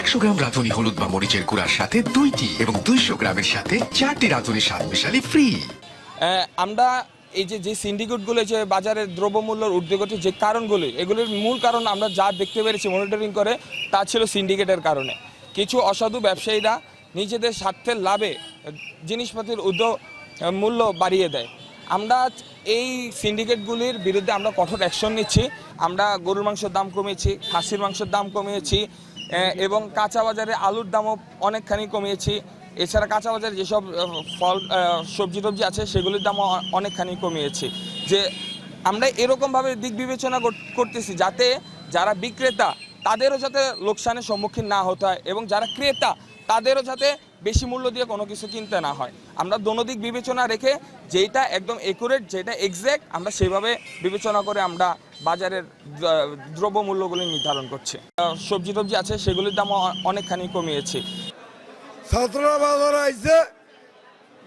100 গ্রাম রাঁধুনি হলুদ বা মরিচের গুঁড়ার সাথে 2টি এবং 200 গ্রামের সাথে 4টি রাঁধুনি স্বাদ মিশালি ফ্রি। আমরা এই যে সিন্ডিকেটগুলো যে বাজারের দ্রব্যমূল্যের ঊর্ধ্বগতি যে কারণগুলি, এগুলির মূল কারণ আমরা যা দেখতে পেরেছি মনিটরিং করে, তা ছিল সিন্ডিকেটের কারণে। কিছু অসাধু ব্যবসায়ীরা নিজেদের স্বার্থের লাভে জিনিসপাতির মূল্য বাড়িয়ে দেয়। আমরা এই সিন্ডিকেটগুলির বিরুদ্ধে আমরা কঠোর অ্যাকশন নিচ্ছি। আমরা গরুর মাংসের দাম কমিয়েছি, খাসির মাংসের দাম কমিয়েছি এবং কাঁচা বাজারে আলুর দামও অনেকখানি কমিয়েছি। এছাড়া কাঁচা বাজারে যেসব ফল সবজি টবজি আছে সেগুলির দামও অনেকখানি কমিয়েছি। যে আমরা এরকমভাবে দিক বিবেচনা করতেছি যাতে যারা বিক্রেতা তাদেরও যাতে লোকসানের সম্মুখীন না হতে হয় এবং যারা ক্রেতা তাদেরও যাতে বেশি মূল্য দিয়ে কোনো কিছু কিনতে না হয়। আমরা দোনো দিক বিবেচনা রেখে যেটা একদম একুরেট, যেটা এক্স্যাক্ট, আমরা সেইভাবে বিবেচনা করে আমরা বাজারের দ্রব্যমূল্যগুলি নির্ধারণ করছি। সবজি টবজি আছে সেগুলির দামও অনেকখানি কমিয়েছি। ছাত্ররা বাজারে আইসে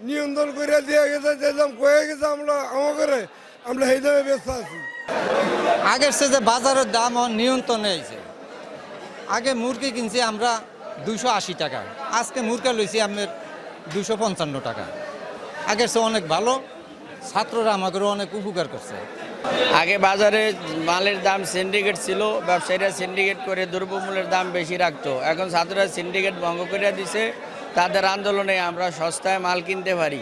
নিয়ন্ত্রণ করে দিয়ে গেছে, যে দাম কয়ে গেছে আমরা সেই দামে ব্যস্ত আছি। আগের সে যে বাজারের দাম নিয়ন্ত্রণে আইছে। আগে মুরগি কিনছি আমরা 280 টাকা, আজকে মুরগা লইছি আপনার 255 টাকা। আগের সে অনেক ভালো, ছাত্ররা আমাদেরও অনেক উপকার করছে। আগে বাজারে মালের দাম সিন্ডিকেট ছিল, ব্যবসায়ীরা সিন্ডিকেট করে দ্রব্যমূল্যের দাম বেশি রাখতো। এখন ছাত্ররা সিন্ডিকেট ভঙ্গ করে দিছে, তাদের আন্দোলনে আমরা সস্তায় মাল কিনতে পারি।